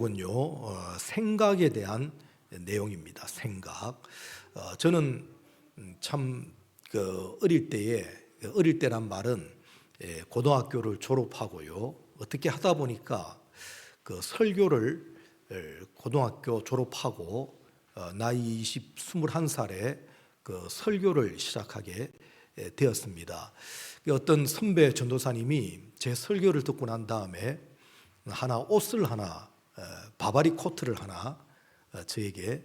이군요. 생각에 대한 내용입니다. 생각. 저는 참 어릴 때란 말은 고등학교를 졸업하고요. 어떻게 하다 보니까 그 설교를 고등학교 졸업하고 나이 21살에 그 설교를 시작하게 되었습니다. 어떤 선배 전도사님이 제 설교를 듣고 난 다음에 옷을 하나, 바바리 코트를 하나 저에게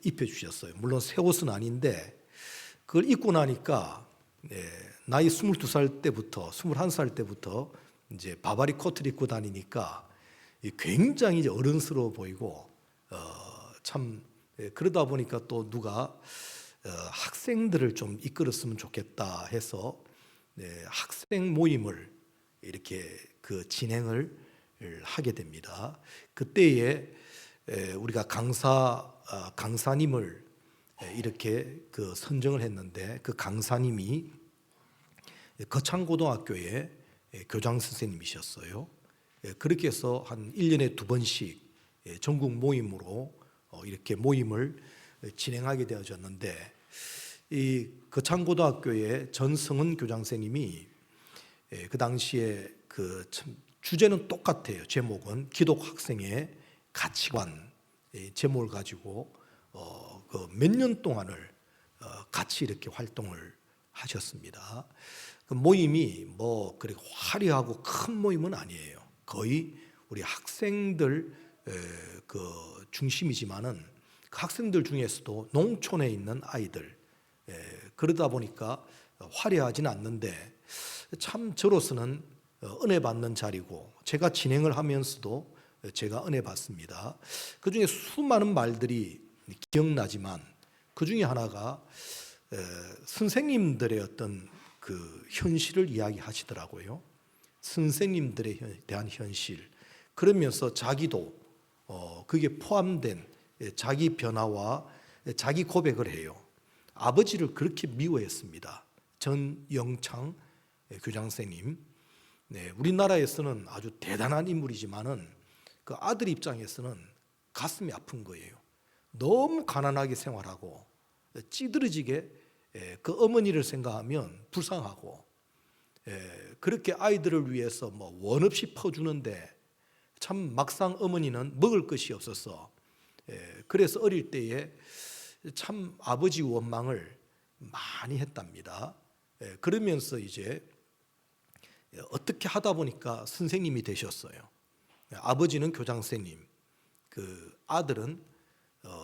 입혀주셨어요. 물론 새 옷은 아닌데 그걸 입고 나니까 나이 22살 때부터 21살 때부터 이제 바바리 코트를 입고 다니니까 굉장히 이제 어른스러워 보이고 참 그러다 보니까 또 누가 학생들을 좀 이끌었으면 좋겠다 해서 학생 모임을 이렇게 그 진행을 하게 됩니다. 그때에 우리가 강사님을 이렇게 그 선정을 했는데 그 강사님이 거창고등학교의 교장 선생님이셨어요. 그렇게 해서 한 1년에 2번씩 전국 모임으로 이렇게 모임을 진행하게 되어졌는데 이 거창고등학교의 전성은 교장 선생님이 그 당시에 그 주제는 똑같아요. 제목은 기독 학생의 가치관 제목을 가지고 몇 년 동안을 같이 이렇게 활동을 하셨습니다. 그 모임이 뭐 그렇게 화려하고 큰 모임은 아니에요. 거의 우리 학생들 그 중심이지만은 그 학생들 중에서도 농촌에 있는 아이들 그러다 보니까 화려하진 않는데 참 저로서는 은혜 받는 자리고 제가 진행을 하면서도 제가 은혜 받습니다. 그 중에 수많은 말들이 기억나지만 그 중에 하나가 선생님들의 어떤 그 현실을 이야기하시더라고요. 선생님들에 대한 현실. 그러면서 자기도 그게 포함된 자기 변화와 자기 고백을 해요. 아버지를 그렇게 미워했습니다. 전영창 교장 선생님. 우리나라에서는 아주 대단한 인물이지만은 그 아들 입장에서는 가슴이 아픈 거예요. 너무 가난하게 생활하고 찌들어지게 그 어머니를 생각하면 불쌍하고 그렇게 아이들을 위해서 뭐 원 없이 퍼주는데 참 막상 어머니는 먹을 것이 없어서 그래서 어릴 때에 참 아버지 원망을 많이 했답니다. 그러면서 이제 어떻게 하다 보니까 선생님이 되셨어요. 아버지는 교장 선생님, 그 아들은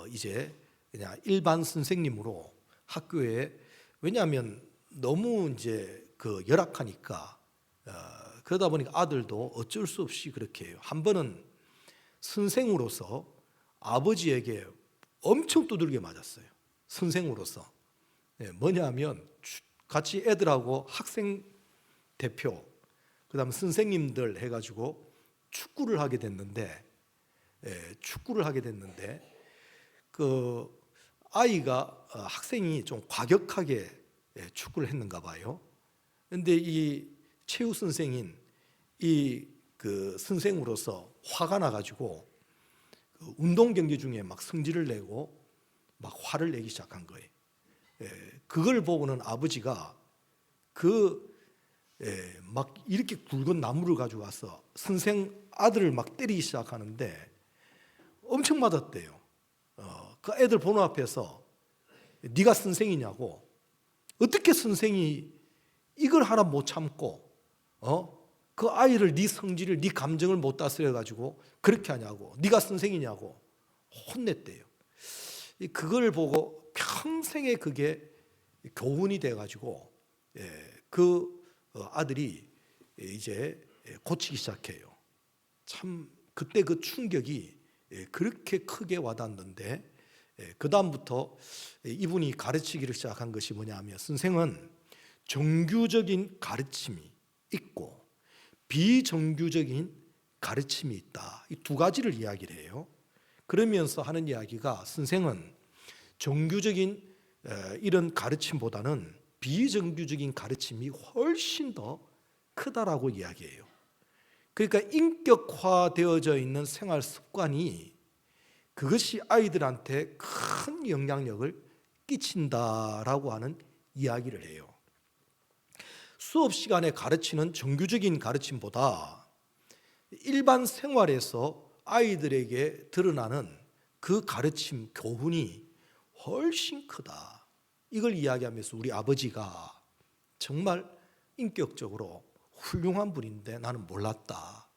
이제 그냥 일반 선생님으로 학교에 왜냐하면 너무 이제 그 열악하니까 그러다 보니까 아들도 어쩔 수 없이 그렇게 해요. 한 번은 선생으로서 아버지에게 엄청 두들겨 맞았어요. 선생으로서 뭐냐면 같이 애들하고 학생 대표 그다음 선생님들 해가지고 축구를 하게 됐는데 그 아이가 학생이 좀 과격하게 축구를 했는가 봐요. 그런데 이 체육 선생인 이 그 선생으로서 화가 나가지고 그 운동 경기 중에 막 성질을 내고 막 화를 내기 시작한 거예요. 그걸 보고는 아버지가 막 이렇게 굵은 나무를 가지고 와서 선생 아들을 막 때리기 시작하는데 엄청 맞았대요. 그 애들 보는 앞에서 네가 선생이냐고 어떻게 선생이 이걸 하나 못 참고 그 아이를 네 성질을 네 감정을 못 다스려 가지고 그렇게 하냐고 네가 선생이냐고 혼냈대요. 그걸 보고 평생에 그게 교훈이 돼 가지고 그 아들이 이제 고치기 시작해요. 참 그때 그 충격이 그렇게 크게 와닿는데 그 다음부터 이분이 가르치기를 시작한 것이 뭐냐면 선생은 정규적인 가르침이 있고 비정규적인 가르침이 있다. 이 두 가지를 이야기를 해요. 그러면서 하는 이야기가 선생은 정규적인 이런 가르침보다는 비정규적인 가르침이 훨씬 더 크다라고 이야기해요. 그러니까 인격화되어져 있는 생활 습관이 그것이 아이들한테 큰 영향력을 끼친다라고 하는 이야기를 해요. 수업 시간에 가르치는 정규적인 가르침보다 일반 생활에서 아이들에게 드러나는 그 가르침 교훈이 훨씬 크다. 이걸 이야기하면서 우리 아버지가 정말 인격적으로 훌륭한 분인데 나는 몰랐다.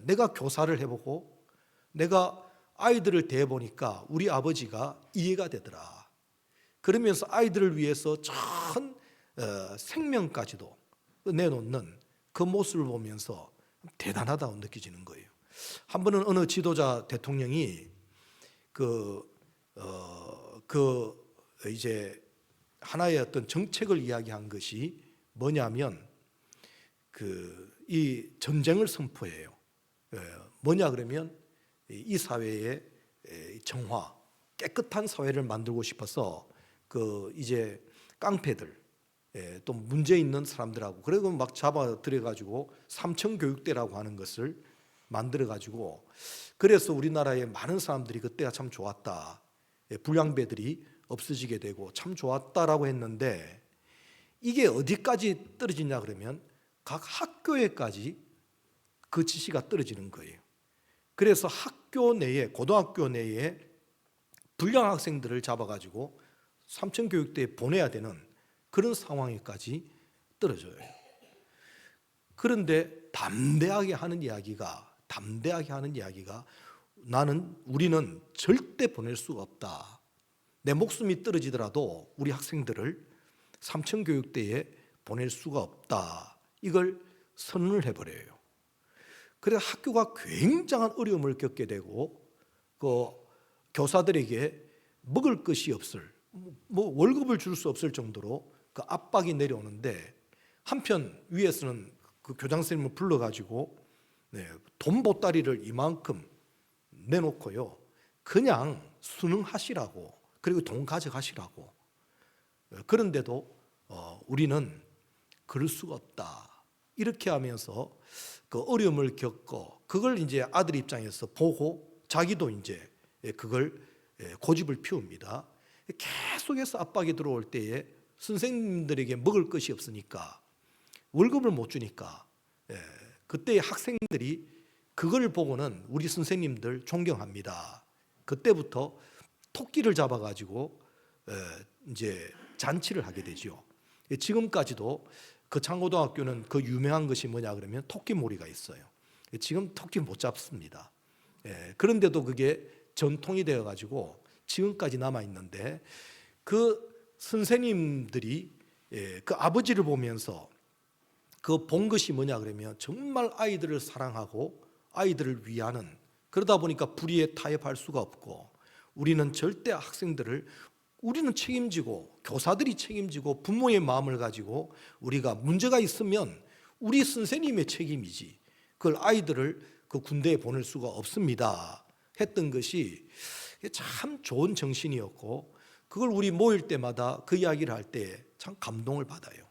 내가 교사를 해보고 내가 아이들을 대해보니까 우리 아버지가 이해가 되더라. 그러면서 아이들을 위해서 전 생명까지도 내놓는 그 모습을 보면서 대단하다고 느껴지는 거예요. 한 번은 어느 지도자 대통령이 이제 하나의 어떤 정책을 이야기한 것이 뭐냐면 이 전쟁을 선포해요. 뭐냐 그러면 이 사회의 정화, 깨끗한 사회를 만들고 싶어서 이제 깡패들, 또 문제 있는 사람들하고 그리고 막 잡아들여 가지고 삼청교육대라고 하는 것을 만들어 가지고 그래서 우리나라의 많은 사람들이 그때가 참 좋았다. 불량배들이 없어지게 되고 참 좋았다라고 했는데 이게 어디까지 떨어지냐 그러면 각 학교에까지 그 지시가 떨어지는 거예요. 그래서 학교 내에 고등학교 내에 불량 학생들을 잡아가지고 삼청교육대에 보내야 되는 그런 상황에까지 떨어져요. 그런데 담대하게 하는 이야기가 우리는 절대 보낼 수가 없다. 내 목숨이 떨어지더라도 우리 학생들을 삼청교육대에 보낼 수가 없다. 이걸 선언을 해버려요. 그래서 학교가 굉장한 어려움을 겪게 되고 교사들에게 먹을 것이 없을, 월급을 줄 수 없을 정도로 그 압박이 내려오는데 한편 위에서는 그 교장선생님을 불러가지고 돈 보따리를 이만큼 내놓고요. 그냥 수능하시라고 그리고 돈 가져가시라고. 그런데도 우리는 그럴 수가 없다. 이렇게 하면서 그 어려움을 겪고 그걸 이제 아들 입장에서 보고 자기도 이제 그걸 고집을 피웁니다. 계속해서 압박이 들어올 때에 선생님들에게 먹을 것이 없으니까 월급을 못 주니까 그때 학생들이 그걸 보고는 우리 선생님들 존경합니다. 그때부터 토끼를 잡아가지고 이제 잔치를 하게 되죠. 지금까지도 그 창고등학교는 그 유명한 것이 뭐냐 그러면 토끼몰이가 있어요. 지금 토끼 못 잡습니다. 그런데도 그게 전통이 되어가지고 지금까지 남아 있는데 그 선생님들이 그 아버지를 보면서 그 본 것이 뭐냐 그러면 정말 아이들을 사랑하고 아이들을 위하는, 그러다 보니까 불의에 타협할 수가 없고 우리는 절대 학생들을 우리는 책임지고 교사들이 책임지고 부모의 마음을 가지고 우리가 문제가 있으면 우리 선생님의 책임이지 그걸 아이들을 그 군대에 보낼 수가 없습니다 했던 것이 참 좋은 정신이었고 그걸 우리 모일 때마다 그 이야기를 할 때 참 감동을 받아요.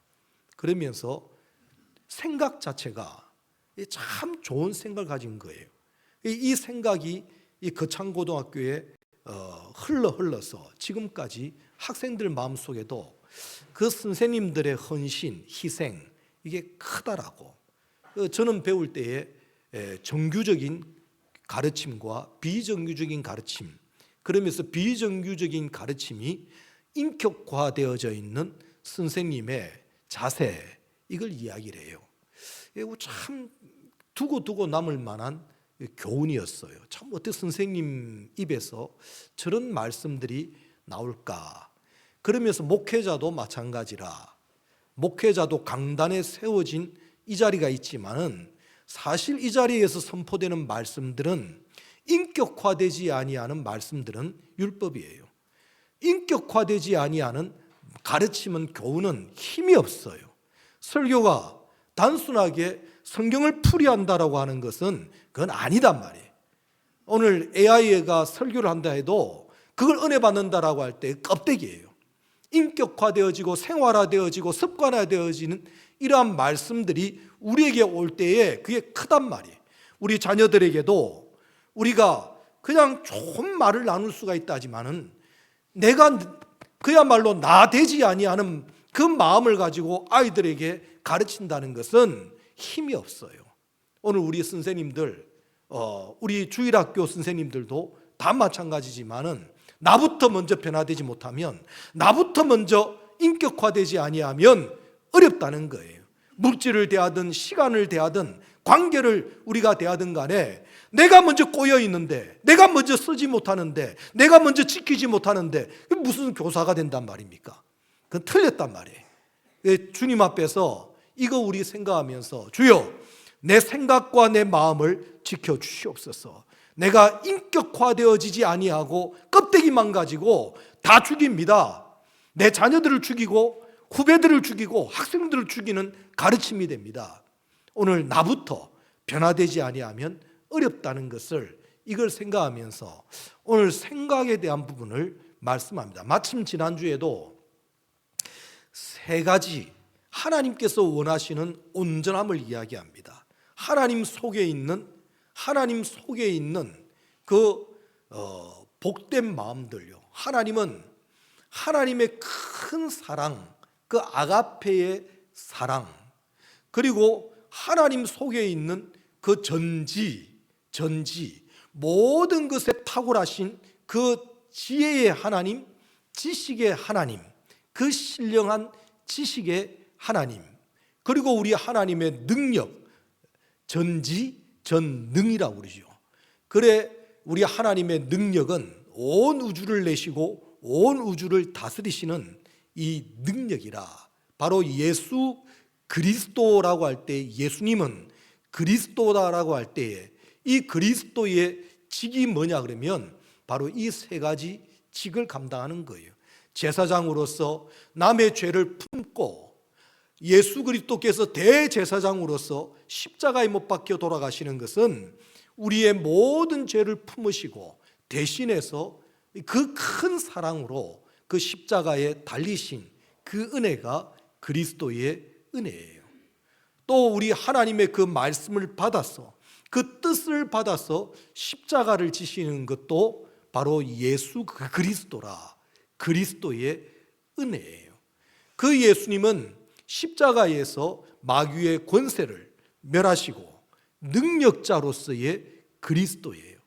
그러면서 생각 자체가 참 좋은 생각을 가진 거예요. 이 생각이 이 거창고등학교에 흘러서 지금까지 학생들 마음속에도 그 선생님들의 헌신, 희생 이게 크다라고. 저는 배울 때에 정규적인 가르침과 비정규적인 가르침, 그러면서 비정규적인 가르침이 인격화되어져 있는 선생님의 자세, 이걸 이야기를 해요. 이거 참 두고 남을 만한 교훈이었어요. 참 어떻게 선생님 입에서 저런 말씀들이 나올까. 그러면서 목회자도 마찬가지라. 목회자도 강단에 세워진 이 자리가 있지만은 사실 이 자리에서 선포되는 말씀들은 인격화되지 아니하는 말씀들은 율법이에요. 인격화되지 아니하는 가르침은 교훈은 힘이 없어요. 설교가 단순하게 성경을 풀이한다라고 하는 것은 그건 아니단 말이에요. 오늘 AI가 설교를 한다 해도 그걸 은혜 받는다라고 할 때 껍데기예요. 인격화되어지고 생활화되어지고 습관화되어지는 이러한 말씀들이 우리에게 올 때에 그게 크단 말이에요. 우리 자녀들에게도 우리가 그냥 좋은 말을 나눌 수가 있다 하지만은 내가 그야말로 나되지 아니하는 그 마음을 가지고 아이들에게 가르친다는 것은 힘이 없어요. 오늘 우리 선생님들, 우리 주일학교 선생님들도 다 마찬가지지만은 나부터 먼저 변화되지 못하면, 나부터 먼저 인격화되지 아니하면 어렵다는 거예요. 물질을 대하든 시간을 대하든 관계를 우리가 대하든 간에 내가 먼저 꼬여 있는데, 내가 먼저 쓰지 못하는데, 내가 먼저 지키지 못하는데 무슨 교사가 된단 말입니까? 그건 틀렸단 말이에요. 주님 앞에서 이거 우리 생각하면서, 주여 내 생각과 내 마음을 지켜주시옵소서. 내가 인격화되어지지 아니하고 껍데기만 가지고 다 죽입니다. 내 자녀들을 죽이고 후배들을 죽이고 학생들을 죽이는 가르침이 됩니다. 오늘 나부터 변화되지 아니하면 어렵다는 것을, 이걸 생각하면서 오늘 생각에 대한 부분을 말씀합니다. 마침 지난주에도 세 가지 하나님께서 원하시는 온전함을 이야기합니다. 하나님 속에 있는 그 복된 마음들요. 하나님은 하나님의 큰 사랑, 그 아가페의 사랑, 그리고 하나님 속에 있는 그 전지, 모든 것에 탁월하신 그 지혜의 하나님, 지식의 하나님, 그 신령한 지식의 하나님, 그리고 우리 하나님의 능력, 전능이라고 그러죠. 그래 우리 하나님의 능력은 온 우주를 내시고 온 우주를 다스리시는 이 능력이라. 바로 예수 그리스도라고 할 때, 예수님은 그리스도다라고 할 때에 이 그리스도의 직이 뭐냐 그러면 바로 이 세 가지 직을 감당하는 거예요. 제사장으로서 남의 죄를 품고, 예수 그리스도께서 대제사장으로서 십자가에 못 박혀 돌아가시는 것은 우리의 모든 죄를 품으시고 대신해서 그 큰 사랑으로 그 십자가에 달리신 그 은혜가 그리스도의 은혜예요. 또 우리 하나님의 그 말씀을 받아서, 그 뜻을 받아서 십자가를 지시는 것도 바로 예수 그리스도라, 그리스도의 은혜예요. 그 예수님은 십자가에서 마귀의 권세를 멸하시고 능력자로서의 그리스도예요.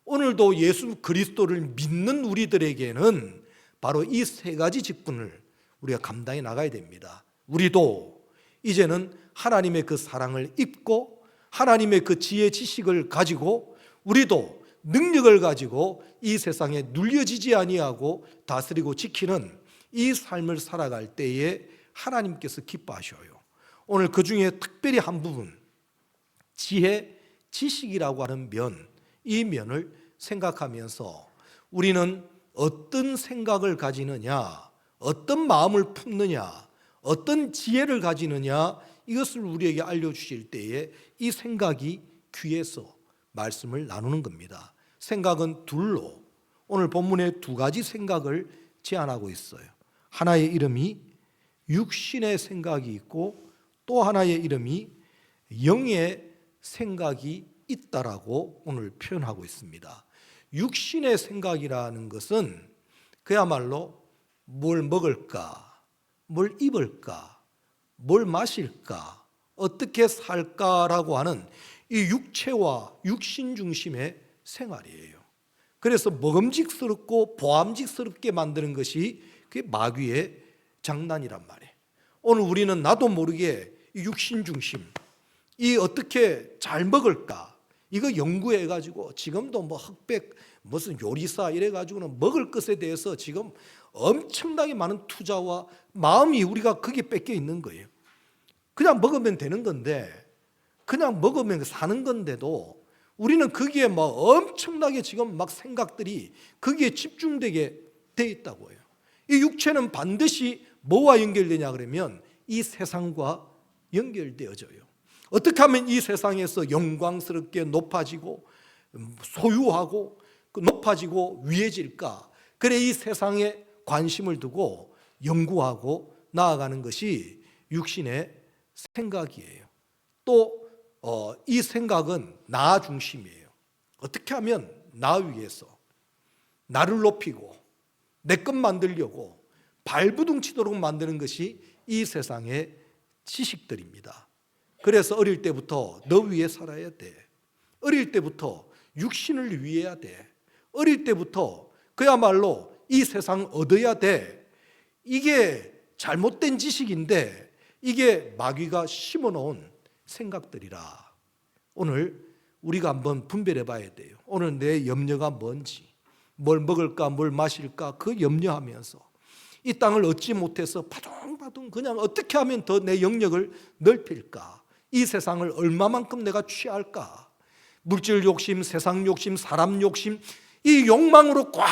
오늘도 예수 그리스도를 믿는 우리들에게는 바로 이 세 가지 직분을 우리가 감당해 나가야 됩니다. 우리도 이제는 하나님의 그 사랑을 입고 하나님의 그 지혜 지식을 가지고 우리도 능력을 가지고 이 세상에 눌려지지 아니하고 다스리고 지키는 이 삶을 살아갈 때에 하나님께서 기뻐하셔요. 오늘 그 중에 특별히 한 부분, 지혜, 지식이라고 하는 면, 이 면을 생각하면서 우리는 어떤 생각을 가지느냐, 어떤 마음을 품느냐, 어떤 지혜를 가지느냐, 이것을 우리에게 알려주실 때에 이 생각이 귀해서 말씀을 나누는 겁니다. 생각은 둘로, 오늘 본문에 두 가지 생각을 제안하고 있어요. 하나의 이름이 육신의 생각이 있고 또 하나의 이름이 영의 생각이 있다라고 오늘 표현하고 있습니다. 육신의 생각이라는 것은 그야말로 뭘 먹을까, 뭘 입을까, 뭘 마실까, 어떻게 살까라고 하는 이 육체와 육신 중심의 생활이에요. 그래서 먹음직스럽고 보암직스럽게 만드는 것이 그게 마귀의 장난이란 말이에요. 오늘 우리는 나도 모르게 육신 중심, 이 어떻게 잘 먹을까, 이거 연구해가지고 지금도 뭐 흑백 무슨 요리사 이래가지고는 먹을 것에 대해서 지금 엄청나게 많은 투자와 마음이 우리가 거기에 뺏겨 있는 거예요. 그냥 먹으면 되는 건데, 그냥 먹으면 사는 건데도 우리는 거기에 막 엄청나게 지금 막 생각들이 거기에 집중되게 돼 있다고 해요. 이 육체는 반드시 뭐와 연결되냐 그러면 이 세상과 연결되어져요. 어떻게 하면 이 세상에서 영광스럽게 높아지고 소유하고 높아지고 위해질까? 그래 이 세상에 관심을 두고 연구하고 나아가는 것이 육신의 생각이에요. 또 이 생각은 나 중심이에요. 어떻게 하면 나 위해서 나를 높이고 내 것 만들려고 발부둥치도록 만드는 것이 이 세상의 지식들입니다. 그래서 어릴 때부터 너 위해 살아야 돼. 어릴 때부터 육신을 위해야 돼. 어릴 때부터 그야말로 이 세상 얻어야 돼. 이게 잘못된 지식인데 이게 마귀가 심어놓은 생각들이라. 오늘 우리가 한번 분별해 봐야 돼요. 오늘 내 염려가 뭔지, 뭘 먹을까 뭘 마실까 그 염려하면서 이 땅을 얻지 못해서 바둥바둥 그냥 어떻게 하면 더 내 영역을 넓힐까, 이 세상을 얼마만큼 내가 취할까, 물질 욕심, 세상 욕심, 사람 욕심, 이 욕망으로 꽉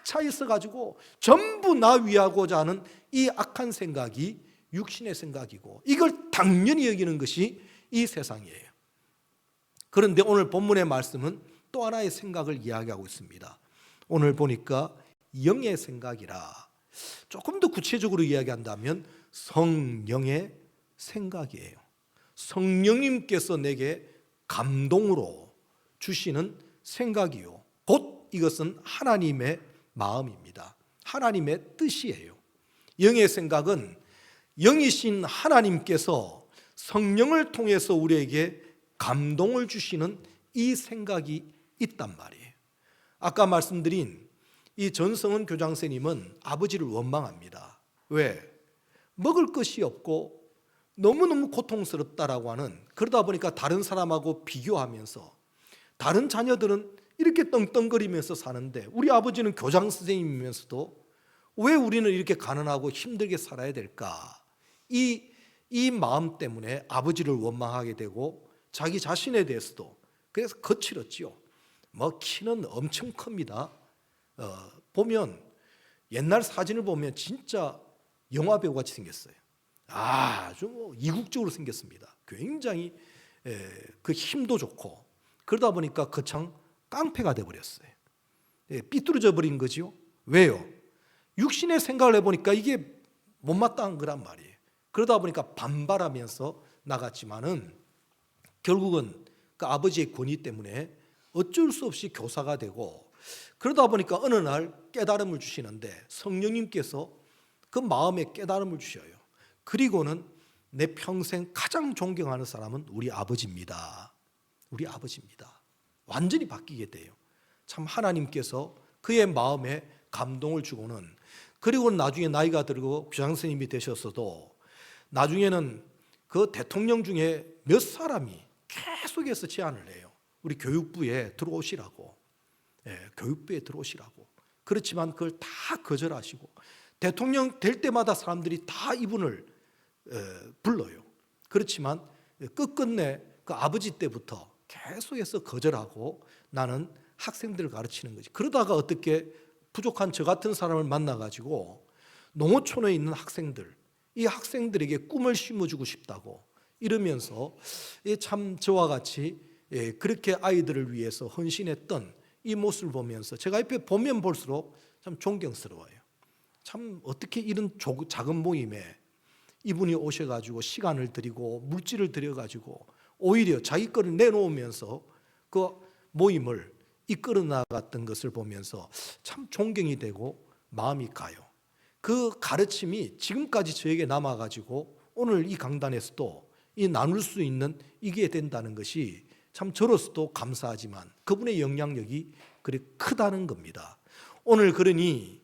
차 있어 가지고 전부 나 위하고자 하는 이 악한 생각이 육신의 생각이고 이걸 당연히 여기는 것이 이 세상이에요. 그런데 오늘 본문의 말씀은 또 하나의 생각을 이야기하고 있습니다. 오늘 보니까 영의 생각이라, 조금 더 구체적으로 이야기한다면 성령의 생각이에요. 성령님께서 내게 감동으로 주시는 생각이요, 곧 이것은 하나님의 마음입니다. 하나님의 뜻이에요. 영의 생각은 영이신 하나님께서 성령을 통해서 우리에게 감동을 주시는 이 생각이 있단 말이에요. 아까 말씀드린 이 전성은 교장선생님은 아버지를 원망합니다. 왜? 먹을 것이 없고 너무너무 고통스럽다라고 하는, 그러다 보니까 다른 사람하고 비교하면서 다른 자녀들은 이렇게 떵떵거리면서 사는데 우리 아버지는 교장 선생님이면서도 왜 우리는 이렇게 가난하고 힘들게 살아야 될까? 이 마음 때문에 아버지를 원망하게 되고 자기 자신에 대해서도 그래서 거칠었지요. 뭐 키는 엄청 큽니다. 보면 옛날 사진을 보면 진짜 영화 배우 같이 생겼어요. 아주 뭐 이국적으로 생겼습니다. 굉장히 그 힘도 좋고, 그러다 보니까 거창 깡패가 돼버렸어요. 삐뚤어져 버린 거죠. 왜요? 육신의 생각을 해보니까 이게 못마땅한 거란 말이에요. 그러다 보니까 반발하면서 나갔지만은 결국은 그 아버지의 권위 때문에 어쩔 수 없이 교사가 되고, 그러다 보니까 어느 날 깨달음을 주시는데 성령님께서 그 마음에 깨달음을 주셔요. 그리고는 내 평생 가장 존경하는 사람은 우리 아버지입니다. 우리 아버지입니다. 완전히 바뀌게 돼요. 참 하나님께서 그의 마음에 감동을 주고는, 그리고 나중에 나이가 들고 교장선생님이 되셨어도 나중에는 그 대통령 중에 몇 사람이 계속해서 제안을 해요. 우리 교육부에 들어오시라고. 교육부에 들어오시라고. 그렇지만 그걸 다 거절하시고 대통령 될 때마다 사람들이 다 이분을 불러요. 그렇지만 끝끝내 그 아버지 때부터 계속해서 거절하고 나는 학생들을 가르치는 거지. 그러다가 어떻게 부족한 저 같은 사람을 만나가지고 농어촌에 있는 학생들, 이 학생들에게 꿈을 심어주고 싶다고 이러면서 참 저와 같이 그렇게 아이들을 위해서 헌신했던 이 모습을 보면서 제가 옆에 보면 볼수록 참 존경스러워요. 참 어떻게 이런 작은 모임에 이분이 오셔가지고 시간을 들이고 물질을 들여가지고 오히려 자기 거를 내놓으면서 그 모임을 이끌어 나갔던 것을 보면서 참 존경이 되고 마음이 가요. 그 가르침이 지금까지 저에게 남아가지고 오늘 이 강단에서도 이 나눌 수 있는 이게 된다는 것이 참 저로서도 감사하지만 그분의 영향력이 그리 크다는 겁니다. 오늘 그러니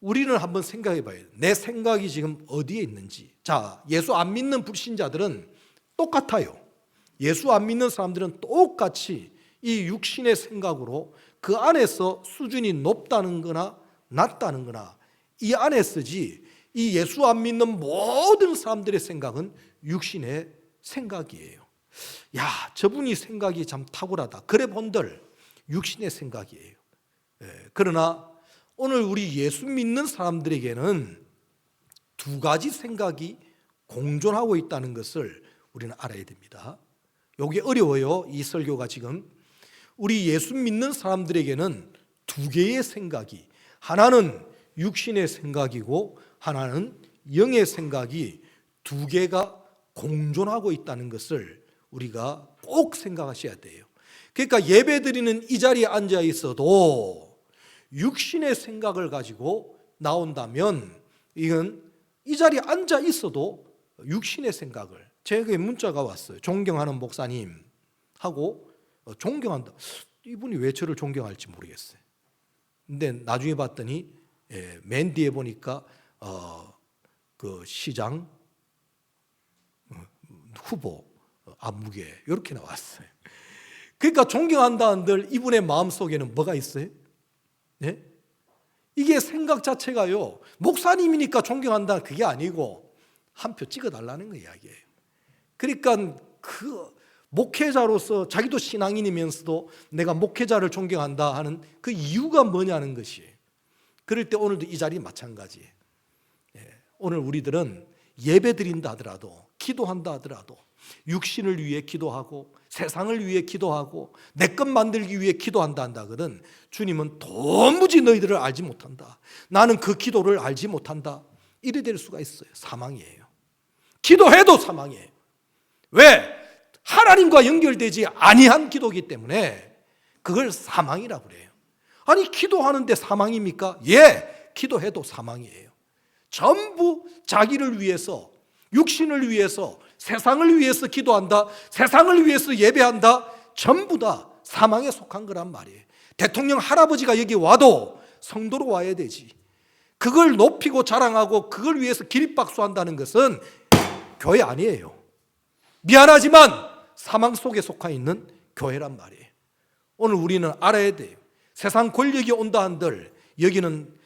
우리는 한번 생각해 봐요. 내 생각이 지금 어디에 있는지. 자, 예수 안 믿는 불신자들은 똑같아요. 예수 안 믿는 사람들은 똑같이 이 육신의 생각으로 그 안에서 수준이 높다는 거나 낮다는 거나 이 안에서지, 이 예수 안 믿는 모든 사람들의 생각은 육신의 생각이에요. 야, 저분이 생각이 참 탁월하다. 그래 본들 육신의 생각이에요. 그러나 오늘 우리 예수 믿는 사람들에게는 두 가지 생각이 공존하고 있다는 것을 우리는 알아야 됩니다. 이게 어려워요. 이 설교가 지금 우리 예수 믿는 사람들에게는 두 개의 생각이, 하나는 육신의 생각이고 하나는 영의 생각이 두 개가 공존하고 있다는 것을 우리가 꼭 생각하셔야 돼요. 그러니까 예배드리는 이 자리에 앉아 있어도 육신의 생각을 가지고 나온다면 이건 이 자리에 앉아 있어도 육신의 생각을, 제게 문자가 왔어요. 존경하는 목사님하고 존경한다. 이분이 왜 저를 존경할지 모르겠어요. 근데 나중에 봤더니 맨 뒤에 보니까 그 시장 후보 안무개 이렇게 나왔어요. 그러니까 존경한다는들 이분의 마음속에는 뭐가 있어요? 네? 이게 생각 자체가요, 목사님이니까 존경한다 그게 아니고 한 표 찍어달라는 거 이야기예요. 그러니까 그 목회자로서 자기도 신앙인이면서도 내가 목회자를 존경한다 하는 그 이유가 뭐냐는 것이, 그럴 때 오늘도 이 자리 마찬가지예요. 오늘 우리들은 예배 드린다 하더라도, 기도한다 하더라도 육신을 위해 기도하고 세상을 위해 기도하고 내 것 만들기 위해 기도한다 한다거든, 주님은 도무지 너희들을 알지 못한다, 나는 그 기도를 알지 못한다, 이래 될 수가 있어요. 사망이에요. 기도해도 사망이에요. 왜? 하나님과 연결되지 아니한 기도이기 때문에 그걸 사망이라고 그래요. 아니 기도하는데 사망입니까? 예, 기도해도 사망이에요. 전부 자기를 위해서, 육신을 위해서, 세상을 위해서 기도한다, 세상을 위해서 예배한다, 전부 다 사망에 속한 거란 말이에요. 대통령 할아버지가 여기 와도 성도로 와야 되지, 그걸 높이고 자랑하고 그걸 위해서 기립박수한다는 것은 교회 아니에요. 미안하지만 사망 속에 속해 있는 교회란 말이에요. 오늘 우리는 알아야 돼요. 세상 권력이 온다 한들 여기는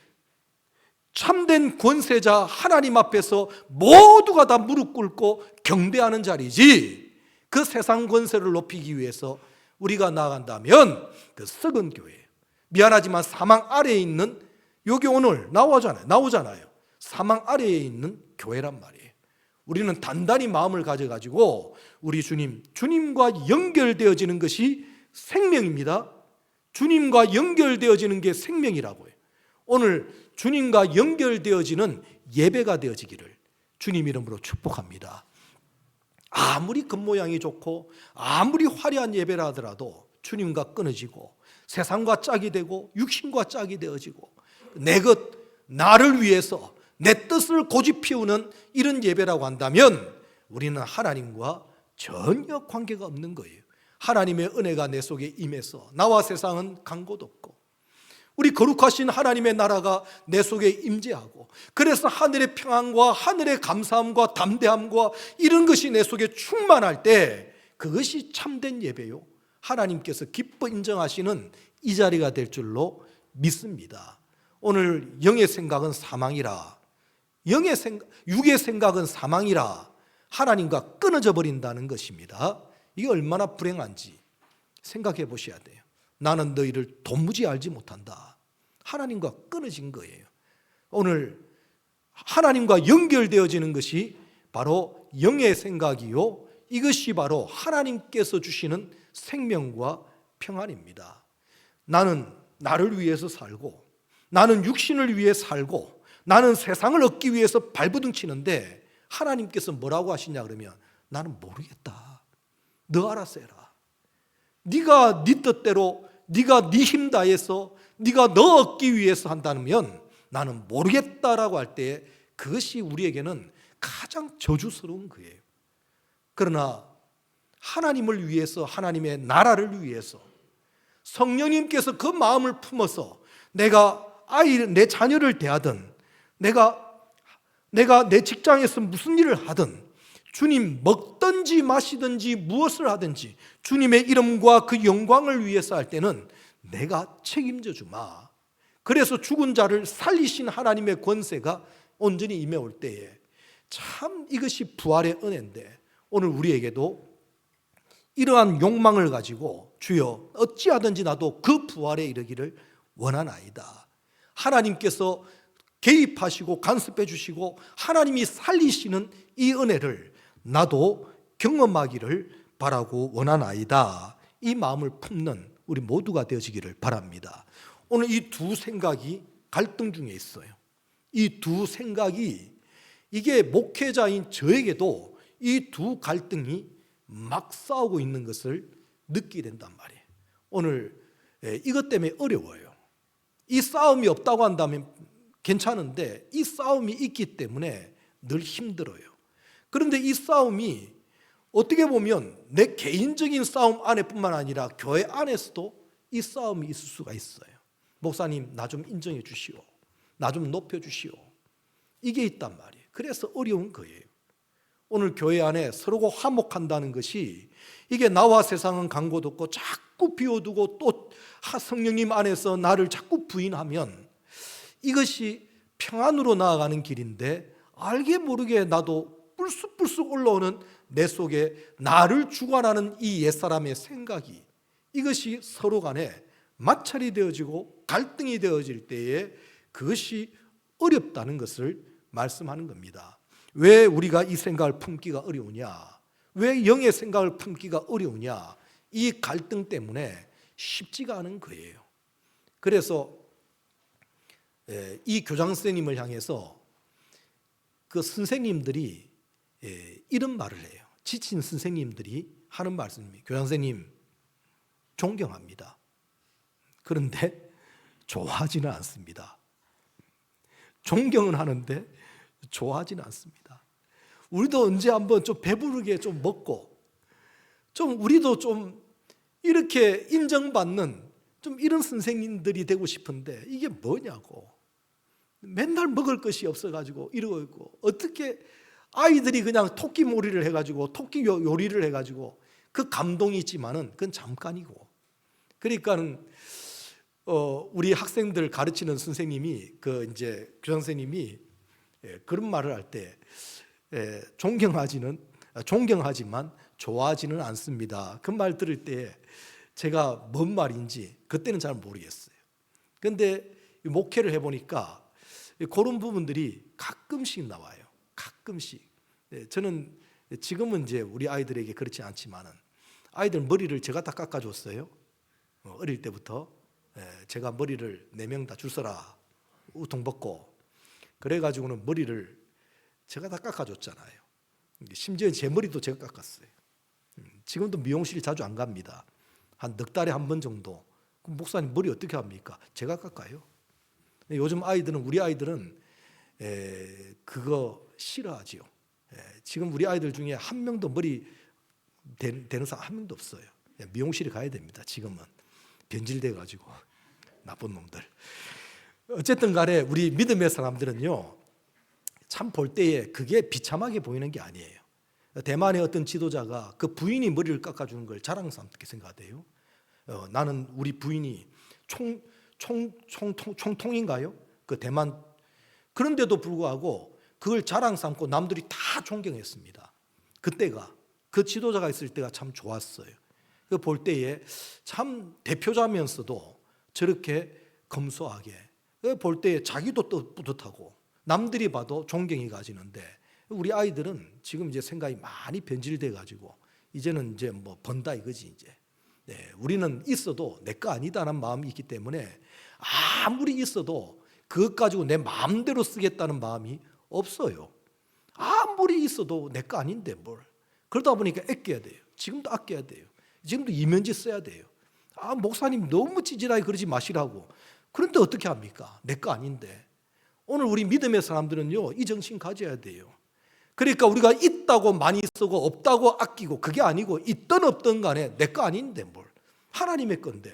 참된 권세자 하나님 앞에서 모두가 다 무릎 꿇고 경배하는 자리지, 그 세상 권세를 높이기 위해서 우리가 나간다면 그 썩은 교회예요. 미안하지만 사망 아래에 있는, 여기 오늘 나오잖아요. 사망 아래에 있는 교회란 말이에요. 우리는 단단히 마음을 가져가지고 우리 주님과 연결되어지는 것이 생명입니다. 주님과 연결되어지는 게 생명이라고요. 오늘 주님과 연결되어지는 예배가 되어지기를 주님 이름으로 축복합니다. 아무리 겉모양이 좋고 아무리 화려한 예배라 하더라도 주님과 끊어지고 세상과 짝이 되고 육신과 짝이 되어지고 내 것, 나를 위해서 내 뜻을 고집 피우는 이런 예배라고 한다면 우리는 하나님과 전혀 관계가 없는 거예요. 하나님의 은혜가 내 속에 임해서 나와 세상은 간 곳 없고, 우리 거룩하신 하나님의 나라가 내 속에 임재하고, 그래서 하늘의 평안과 하늘의 감사함과 담대함과 이런 것이 내 속에 충만할 때 그것이 참된 예배요, 하나님께서 기뻐 인정하시는 이 자리가 될 줄로 믿습니다. 오늘 영의 생각은 사망이라, 육의 생각은 사망이라 하나님과 끊어져 버린다는 것입니다. 이게 얼마나 불행한지 생각해 보셔야 돼요. 나는 너희를 도무지 알지 못한다. 하나님과 끊어진 거예요. 오늘 하나님과 연결되어지는 것이 바로 영의 생각이요, 이것이 바로 하나님께서 주시는 생명과 평안입니다. 나는 나를 위해서 살고, 나는 육신을 위해 살고, 나는 세상을 얻기 위해서 발버둥 치는데 하나님께서 뭐라고 하시냐 그러면 나는 모르겠다. 너 알아서 해라. 네가 네 뜻대로, 네가 네 힘 다해서 네가 너 얻기 위해서 한다면 나는 모르겠다라고 할 때 그것이 우리에게는 가장 저주스러운 거예요. 그러나 하나님을 위해서, 하나님의 나라를 위해서 성령님께서 그 마음을 품어서 내가 내 자녀를 대하든, 내가 내 직장에서 무슨 일을 하든, 주님 먹든지 마시든지 무엇을 하든지 주님의 이름과 그 영광을 위해서 할 때는 내가 책임져 주마. 그래서 죽은 자를 살리신 하나님의 권세가 온전히 임해올 때에 참 이것이 부활의 은혜인데, 오늘 우리에게도 이러한 욕망을 가지고 주여 어찌하든지 나도 그 부활에 이르기를 원하나이다. 하나님께서 개입하시고 간섭해 주시고 하나님이 살리시는 이 은혜를 나도 경험하기를 바라고 원하나이다. 이 마음을 품는 우리 모두가 되어지기를 바랍니다. 오늘 이 두 생각이 갈등 중에 있어요. 이 두 생각이 이게 목회자인 저에게도 이 두 갈등이 막 싸우고 있는 것을 느끼게 된단 말이에요. 오늘 이것 때문에 어려워요. 이 싸움이 없다고 한다면 괜찮은데 이 싸움이 있기 때문에 늘 힘들어요. 그런데 이 싸움이 어떻게 보면 내 개인적인 싸움 안에뿐만 아니라 교회 안에서도 이 싸움이 있을 수가 있어요. 목사님, 나 좀 인정해 주시오. 나 좀 높여 주시오. 이게 있단 말이에요. 그래서 어려운 거예요. 오늘 교회 안에 서로가 화목한다는 것이 이게 나와 세상은 강고도 없고 자꾸 비워두고 또 성령님 안에서 나를 자꾸 부인하면 이것이 평안으로 나아가는 길인데 알게 모르게 나도 불쑥불쑥 올라오는 내 속에 나를 주관하는 이 옛사람의 생각이 이것이 서로 간에 마찰이 되어지고 갈등이 되어질 때에 그것이 어렵다는 것을 말씀하는 겁니다. 왜 우리가 이 생각을 품기가 어려우냐? 왜 영의 생각을 품기가 어려우냐? 이 갈등 때문에 쉽지가 않은 거예요. 그래서 이 교장 선생님을 향해서 그 선생님들이 이런 말을 해요. 지친 선생님들이 하는 말씀입니다. 교장 선생님 존경합니다. 그런데 좋아하지는 않습니다. 존경은 하는데 좋아하지는 않습니다. 우리도 언제 한번 좀 배부르게 좀 먹고 좀 우리도 좀 이렇게 인정받는 좀 이런 선생님들이 되고 싶은데 이게 뭐냐고. 맨날 먹을 것이 없어가지고 이러고 있고 어떻게 아이들이 그냥 토끼몰이를 해가지고 토끼 요리를 해가지고 그 감동이 있지만은 그건 잠깐이고. 그러니까 우리 학생들 가르치는 선생님이 그 이제 교장 선생님이 그런 말을 할 때 존경하지만 좋아하지는 않습니다. 그 말 들을 때 제가 뭔 말인지 그때는 잘 모르겠어요. 그런데 목회를 해보니까 그런 부분들이 가끔씩 나와요. 가끔씩. 저는 지금은 이제 우리 아이들에게 그렇지 않지만은 아이들 머리를 제가 다 깎아줬어요. 어릴 때부터 제가 머리를 4명 다 줄 서라 우통 벗고 그래가지고는 머리를 제가 다 깎아줬잖아요. 심지어 제 머리도 제가 깎았어요. 지금도 미용실 자주 안 갑니다. 한 넉 달에 한 번 정도. 그럼 목사님 머리 어떻게 합니까? 제가 깎아요. 요즘 아이들은 우리 아이들은 그거 싫어하지요. 지금 우리 아이들 중에 한 명도 머리 되는 사람 한 명도 없어요. 미용실에 가야 됩니다. 지금은 변질돼 가지고 나쁜 놈들. 어쨌든 간에 우리 믿음의 사람들은요 참 볼 때에 그게 비참하게 보이는 게 아니에요. 대만의 어떤 지도자가 그 부인이 머리를 깎아주는 걸 자랑스럽게 생각해요. 나는 우리 부인이 총통인가요? 그 대만. 그런데도 불구하고 그걸 자랑 삼고 남들이 다 존경했습니다. 그때가 그 지도자가 있을 때가 참 좋았어요. 그 볼 때에 참 대표자면서도 저렇게 검소하게 볼 때에 자기도 뿌듯하고 남들이 봐도 존경이 가지는데 우리 아이들은 지금 이제 생각이 많이 변질돼 가지고 이제는 이제 뭐 번다 이거지 이제. 우리는 있어도 내 거 아니다라는 마음이 있기 때문에 아무리 있어도 그것 가지고 내 마음대로 쓰겠다는 마음이 없어요. 아무리 있어도 내 거 아닌데 뭘. 그러다 보니까 아껴야 돼요. 지금도 아껴야 돼요. 지금도 이면지 써야 돼요. 목사님 너무 찌질하게 그러지 마시라고. 그런데 어떻게 합니까? 내 거 아닌데. 오늘 우리 믿음의 사람들은요 이 정신 가져야 돼요. 그러니까 우리가 있다고 많이 쓰고 없다고 아끼고 그게 아니고 있든 없든 간에 내 거 아닌데 뭘. 하나님의 건데.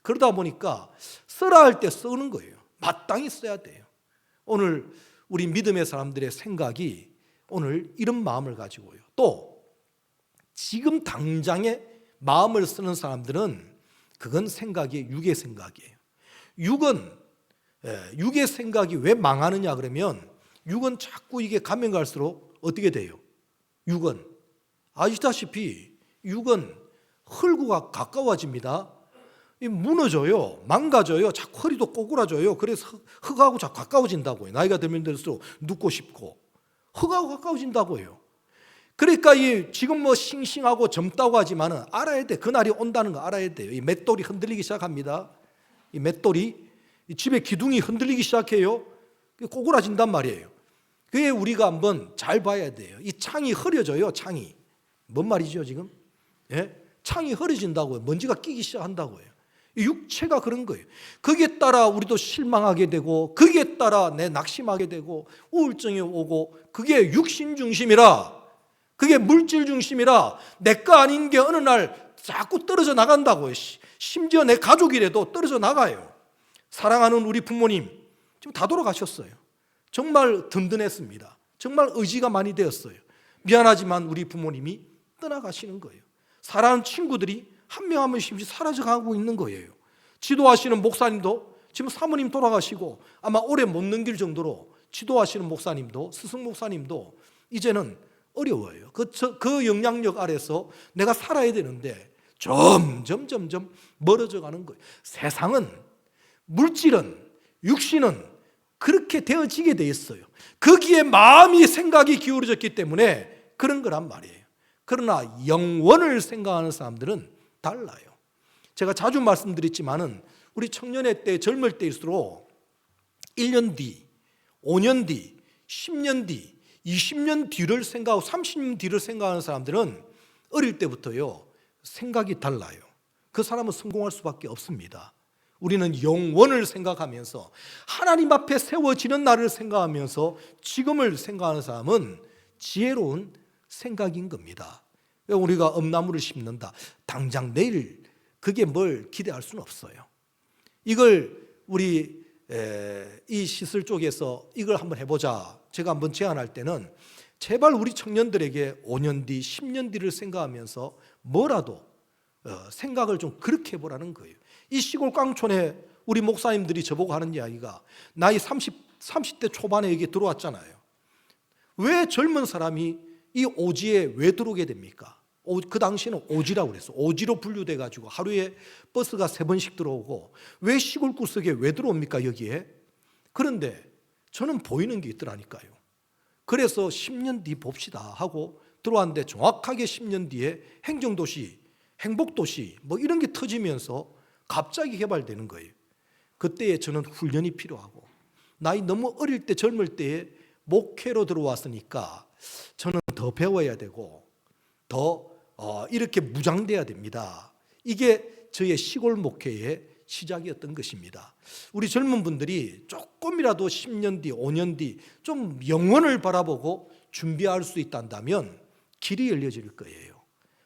그러다 보니까 써라 할 때 쓰는 거예요. 마땅히 써야 돼요. 오늘 우리 믿음의 사람들의 생각이 오늘 이런 마음을 가지고요. 또 지금 당장에 마음을 쓰는 사람들은 그건 생각이 육의 생각이에요. 육의 생각이 왜 망하느냐 그러면 육은 자꾸 이게 가면 갈수록 어떻게 돼요? 육은 아시다시피 육은 흙과 가까워집니다. 무너져요. 망가져요. 자꾸 허리도 꼬꾸라져요. 그래서 흙하고 자꾸 가까워진다고요. 나이가 들면 들수록 눕고 싶고 흙하고 가까워진다고요. 그러니까 지금 뭐 싱싱하고 젊다고 하지만은 알아야 돼. 그날이 온다는 거 알아야 돼요. 이 맷돌이 흔들리기 시작합니다. 이 맷돌이 집에 기둥이 흔들리기 시작해요. 꼬꾸라진단 말이에요. 그게 우리가 한번 잘 봐야 돼요. 이 창이 흐려져요. 창이 뭔 말이죠 지금? 예? 창이 흐려진다고요. 먼지가 끼기 시작한다고요. 이 육체가 그런 거예요. 거기에 따라 우리도 실망하게 되고, 거기에 따라 내 낙심하게 되고, 우울증이 오고, 그게 육신 중심이라, 그게 물질 중심이라 내 거 아닌 게 어느 날 자꾸 떨어져 나간다고요. 심지어 내 가족이라도 떨어져 나가요. 사랑하는 우리 부모님 지금 다 돌아가셨어요. 정말 든든했습니다. 정말 의지가 많이 되었어요. 미안하지만 우리 부모님이 떠나가시는 거예요. 사랑하는 친구들이 한 명 한 명씩 사라져가고 있는 거예요. 지도하시는 목사님도 지금 사모님 돌아가시고 아마 오래 못 넘길 정도로 지도하시는 목사님도, 스승 목사님도 이제는 어려워요. 그 영향력 아래서 내가 살아야 되는데 점점 멀어져 가는 거예요. 세상은, 물질은, 육신은 그렇게 되어지게 돼 있어요. 거기에 마음이, 생각이 기울어졌기 때문에 그런 거란 말이에요. 그러나 영원을 생각하는 사람들은 달라요. 제가 자주 말씀드렸지만은 우리 청년의 때, 젊을 때일수록 1년 뒤, 5년 뒤, 10년 뒤, 20년 뒤를 생각하고 30년 뒤를 생각하는 사람들은 어릴 때부터요 생각이 달라요. 그 사람은 성공할 수밖에 없습니다. 우리는 영원을 생각하면서 하나님 앞에 세워지는 날을 생각하면서 지금을 생각하는 사람은 지혜로운 생각인 겁니다. 우리가 엄나무를 심는다. 당장 내일 그게 뭘 기대할 수는 없어요. 이걸 우리 이 시설 쪽에서 이걸 한번 해보자. 제가 한번 제안할 때는 제발 우리 청년들에게 5년 뒤, 10년 뒤를 생각하면서 뭐라도 생각을 좀 그렇게 해보라는 거예요. 이 시골 깡촌에 우리 목사님들이 저보고 하는 이야기가 나이 30대 초반에 여기 들어왔잖아요. 왜 젊은 사람이 이 오지에 왜 들어오게 됩니까? 그 당시에는 오지라고 그랬어. 오지로 분류돼 가지고 하루에 버스가 3번씩 들어오고 왜 시골 구석에 왜 들어옵니까 여기에? 그런데 저는 보이는 게 있더라니까요. 그래서 10년 뒤 봅시다 하고 들어왔는데 정확하게 10년 뒤에 행정도시, 행복도시 뭐 이런 게 터지면서 갑자기 개발되는 거예요. 그때에 저는 훈련이 필요하고 나이 너무 어릴 때 젊을 때에 목회로 들어왔으니까 저는 더 배워야 되고 더 이렇게 무장돼야 됩니다. 이게 저의 시골 목회의 시작이었던 것입니다. 우리 젊은 분들이 조금이라도 10년 뒤, 5년 뒤 좀 영원을 바라보고 준비할 수 있다면 길이 열려질 거예요.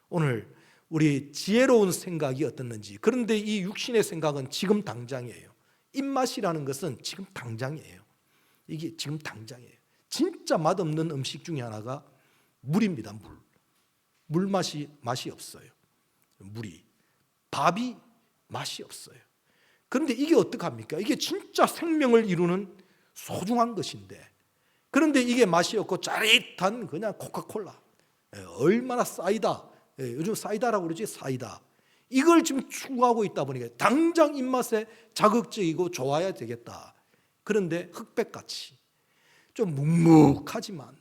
오늘 우리 지혜로운 생각이 어떻는지. 그런데 이 육신의 생각은 지금 당장이에요. 입맛이라는 것은 지금 당장이에요. 이게 지금 당장이에요. 진짜 맛없는 음식 중에 하나가 물입니다. 물 맛이 없어요. 물이. 밥이 맛이 없어요. 그런데 이게 어떡합니까? 이게 진짜 생명을 이루는 소중한 것인데, 그런데 이게 맛이 없고 짜릿한 그냥 코카콜라, 얼마나 사이다, 요즘 사이다라고 그러지, 사이다, 이걸 지금 추구하고 있다 보니까 당장 입맛에 자극적이고 좋아야 되겠다. 그런데 흑백같이 좀 묵묵하지만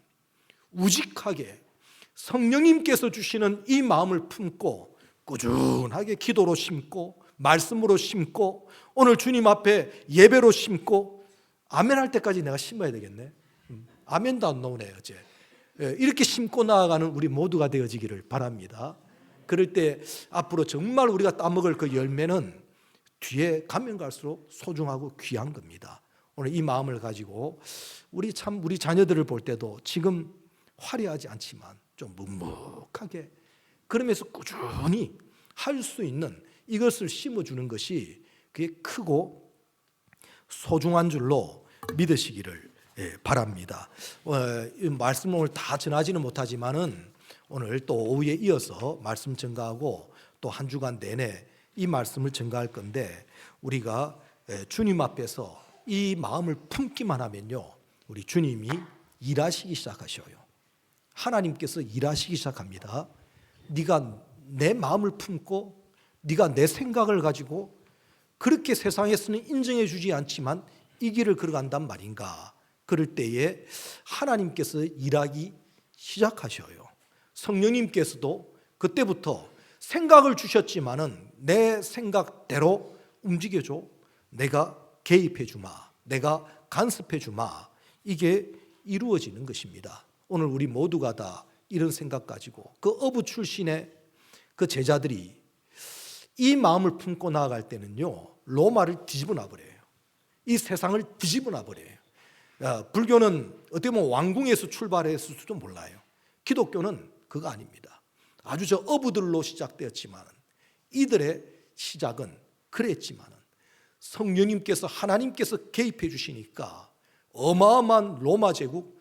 우직하게 성령님께서 주시는 이 마음을 품고 꾸준하게 기도로 심고 말씀으로 심고 오늘 주님 앞에 예배로 심고 아멘 할 때까지 내가 심어야 되겠네. 아멘도 안 나오네 어제. 이렇게 심고 나아가는 우리 모두가 되어지기를 바랍니다. 그럴 때 앞으로 정말 우리가 따먹을 그 열매는 뒤에 가면 갈수록 소중하고 귀한 겁니다. 오늘 이 마음을 가지고 우리 자녀들을 볼 때도 지금 화려하지 않지만 좀 묵묵하게 그러면서 꾸준히 할 수 있는 이것을 심어주는 것이 그게 크고 소중한 줄로 믿으시기를 바랍니다. 말씀을 오늘 다 전하지는 못하지만은 오늘 또 오후에 이어서 말씀 전가하고 또 한 주간 내내 이 말씀을 전가할 건데 우리가 주님 앞에서 이 마음을 품기만 하면요 우리 주님이 일하시기 시작하셔요. 하나님께서 일하시기 시작합니다. 네가 내 마음을 품고 네가 내 생각을 가지고 그렇게 세상에서는 인정해 주지 않지만 이 길을 걸어간단 말인가. 그럴 때에 하나님께서 일하기 시작하셔요. 성령님께서도 그때부터 생각을 주셨지만은 내 생각대로 움직여줘. 내가 개입해 주마. 내가 간섭해 주마. 이게 이루어지는 것입니다. 오늘 우리 모두가 다 이런 생각 가지고 그 어부 출신의 그 제자들이 이 마음을 품고 나아갈 때는요, 로마를 뒤집어 놔버려요. 이 세상을 뒤집어 놔버려요. 불교는 어떻게 보면 왕궁에서 출발했을지도 몰라요. 기독교는 그거 아닙니다. 아주 저 어부들로 시작되었지만 이들의 시작은 그랬지만 성령님께서 하나님께서 개입해 주시니까 어마어마한 로마 제국,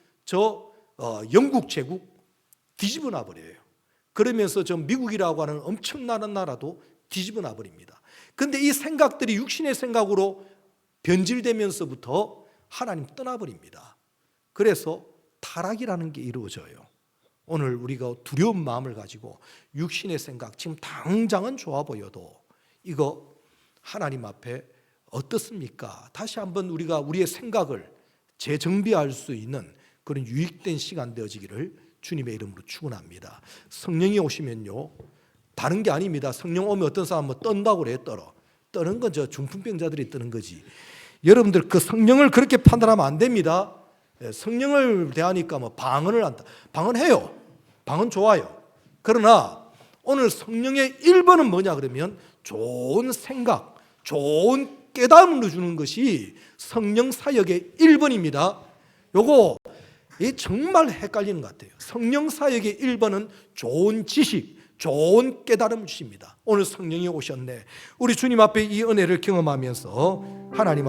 영국 제국 뒤집어 놔버려요. 그러면서 저 미국이라고 하는 엄청난 나라도 뒤집어 놔버립니다. 그런데 이 생각들이 육신의 생각으로 변질되면서부터 하나님 떠나버립니다. 그래서 타락이라는 게 이루어져요. 오늘 우리가 두려운 마음을 가지고 육신의 생각, 지금 당장은 좋아 보여도 이거 하나님 앞에 어떻습니까? 다시 한번 우리가 우리의 생각을 재정비할 수 있는 그런 유익된 시간 되어지기를 주님의 이름으로 축원합니다. 성령이 오시면요, 다른 게 아닙니다. 성령 오면 어떤 사람은 떤다고 그래요. 떠는 건 저 중풍병자들이 뜨는 거지. 여러분들 그 성령을 그렇게 판단하면 안 됩니다. 성령을 대하니까 뭐 방언을 한다. 방언해요. 방언 좋아요. 그러나 오늘 성령의 1번은 뭐냐 그러면 좋은 생각, 좋은 깨달음을 주는 것이 성령 사역의 1번입니다. 요거 정말 헷갈리는 것 같아요. 성령 사역의 1번은 좋은 지식, 좋은 깨달음을 주십니다. 오늘 성령이 오셨네. 우리 주님 앞에 이 은혜를 경험하면서 하나님